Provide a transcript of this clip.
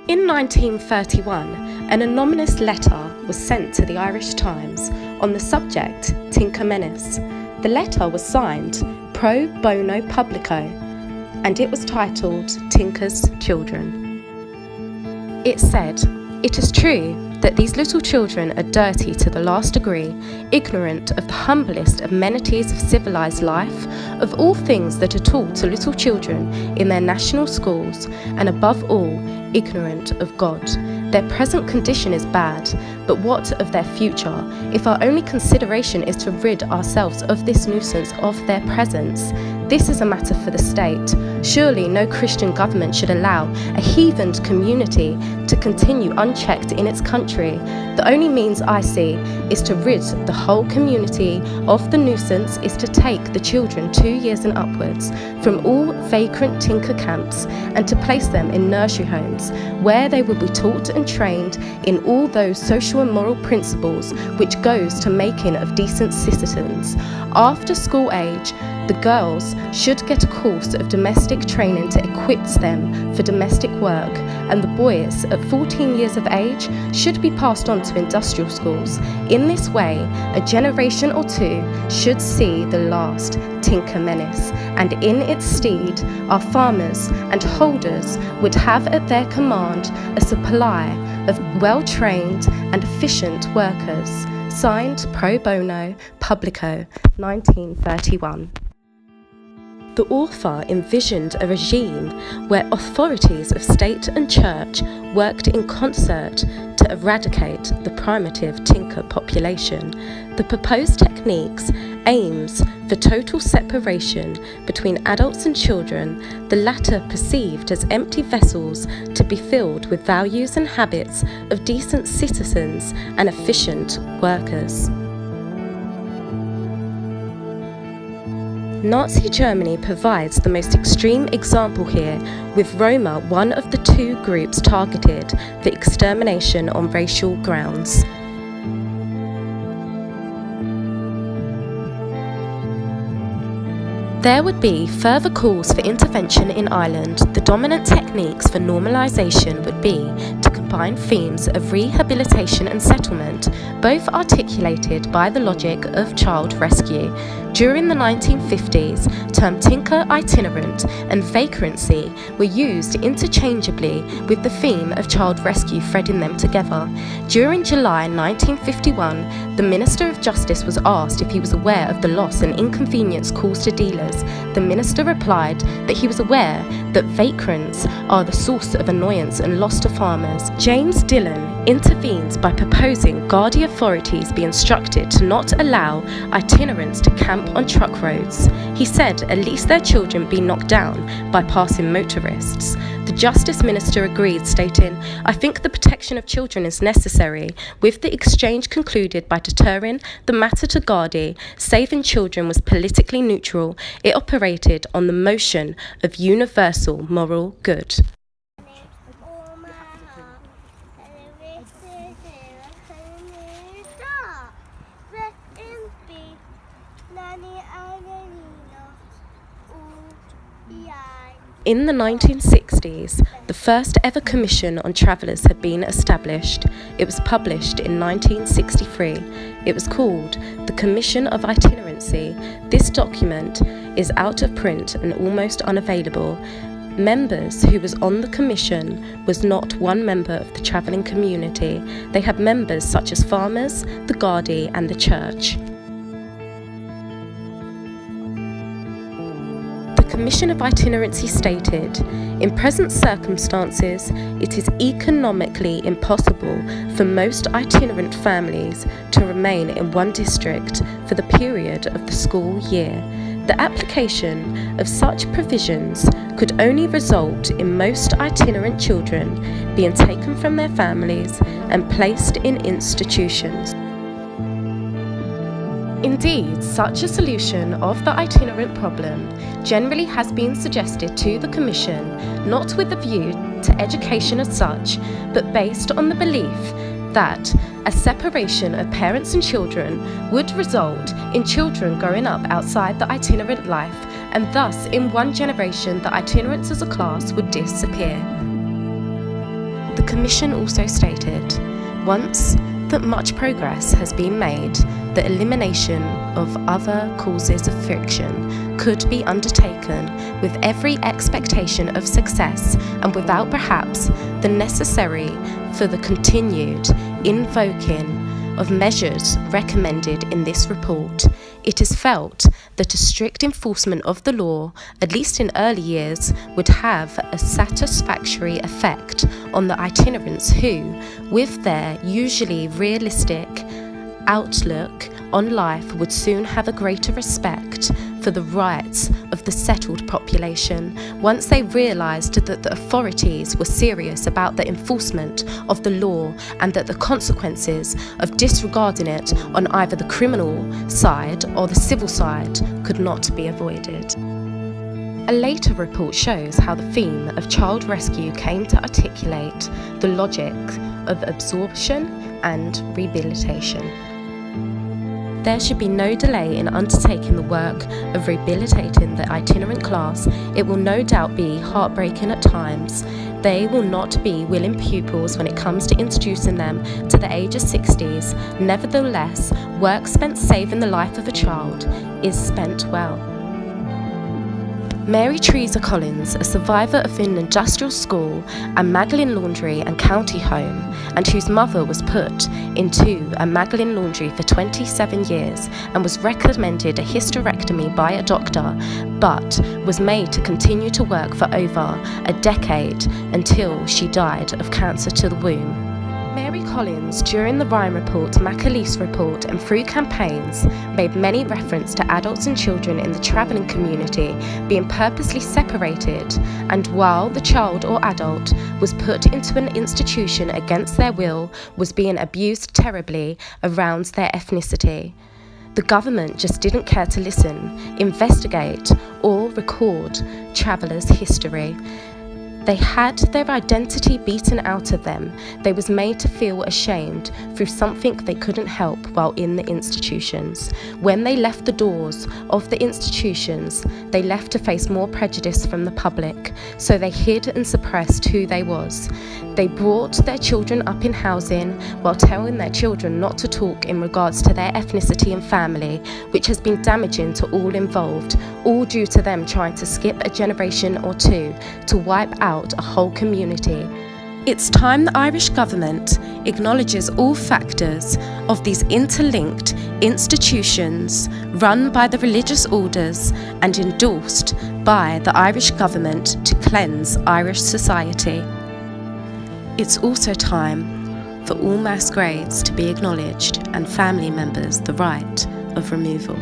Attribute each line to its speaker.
Speaker 1: In 1931, an anonymous letter was sent to the Irish Times on the subject Tinker Menace. The letter was signed Pro Bono Publico, and it was titled Tinker's Children. It said, "It is true that these little children are dirty to the last degree, ignorant of the humblest amenities of civilized life, of all things that are taught to little children in their national schools, and above all, ignorant of God. Their present condition is bad, but what of their future, if our only consideration is to rid ourselves of this nuisance of their presence? This is a matter for the state. Surely no Christian government should allow a heathen community to continue unchecked in its country. The only means I see is to rid the whole community of the nuisance is to take the children 2 years and upwards from all vagrant tinker camps and to place them in nursery homes where they will be taught and trained in all those social and moral principles which goes to making of decent citizens. After school age, the girls should get a course of domestic training to equip them for domestic work, and the boys at 14 years of age should be passed on to industrial schools. In this way, a generation or two should see the last tinker menace, and in its stead, our farmers and holders would have at their command a supply of well-trained and efficient workers." Signed Pro Bono Publico, 1931. The author envisioned a regime where authorities of state and church worked in concert to eradicate the primitive tinker population. The proposed techniques aims for total separation between adults and children, the latter perceived as empty vessels to be filled with values and habits of decent citizens and efficient workers. Nazi Germany provides the most extreme example here, with Roma one of the two groups targeted for extermination on racial grounds. There would be further calls for intervention in Ireland. The dominant techniques for normalisation would be to combine themes of rehabilitation and settlement, both articulated by the logic of child rescue. During the 1950s, term tinker itinerant and vagrancy were used interchangeably with the theme of child rescue, threading them together. During July 1951, the Minister of Justice was asked if he was aware of the loss and inconvenience caused to dealers. The Minister replied that he was aware that vagrants are the source of annoyance and loss to farmers. James Dillon intervenes by proposing Gardaí authorities be instructed to not allow itinerants to camp on truck roads. He said at least their children be knocked down by passing motorists. The Justice Minister agreed, stating, "I think the protection of children is necessary," with the exchange concluded by deterring the matter to Gardaí. Saving children was politically neutral. It operated on the motion of universal moral good. In the 1960s, the first ever Commission on Travellers had been established. It was published in 1963. It was called the Commission of Itinerancy. This document is out of print and almost unavailable. Members who was on the commission was not one member of the travelling community. They had members such as farmers, the Gardaí and the church. The Commission of Itinerancy stated, "In present circumstances, it is economically impossible for most itinerant families to remain in one district for the period of the school year. The application of such provisions could only result in most itinerant children being taken from their families and placed in institutions." Indeed, such a solution of the itinerant problem generally has been suggested to the Commission, not with a view to education as such, but based on the belief that a separation of parents and children would result in children growing up outside the itinerant life, and thus in one generation the itinerants as a class would disappear. The Commission also stated, once that much progress has been made, the elimination of other causes of friction could be undertaken with every expectation of success and without perhaps the necessary for the continued invoking of measures recommended in this report. It is felt that a strict enforcement of the law, at least in early years, would have a satisfactory effect on the itinerants who, with their usually realistic outlook on life, would soon have a greater respect for the rights of the settled population once they realised that the authorities were serious about the enforcement of the law and that the consequences of disregarding it on either the criminal side or the civil side could not be avoided. A later report shows how the theme of child rescue came to articulate the logic of absorption and rehabilitation. There should be no delay in undertaking the work of rehabilitating the itinerant class. It will no doubt be heartbreaking at times. They will not be willing pupils when it comes to introducing them to the age of 60s. Nevertheless, work spent saving the life of a child is spent well. Mary Teresa Collins, a survivor of an industrial school and Magdalene laundry and county home, and whose mother was put into a Magdalene laundry for 27 years and was recommended a hysterectomy by a doctor, but was made to continue to work for over a decade until she died of cancer to the womb. Mary Collins, during the Ryan Report, Macaleese Report and through campaigns, made many reference to adults and children in the travelling community being purposely separated, and while the child or adult was put into an institution against their will, was being abused terribly around their ethnicity. The government just didn't care to listen, investigate or record travellers' history. They had their identity beaten out of them. They was made to feel ashamed through something they couldn't help while in the institutions. When they left the doors of the institutions, they left to face more prejudice from the public, so they hid and suppressed who they was. They brought their children up in housing while telling their children not to talk in regards to their ethnicity and family, which has been damaging to all involved, all due to them trying to skip a generation or two to wipe out a whole community. It's time the Irish government acknowledges all factors of these interlinked institutions run by the religious orders and endorsed by the Irish government to cleanse Irish society. It's also time for all mass graves to be acknowledged and family members the right of removal.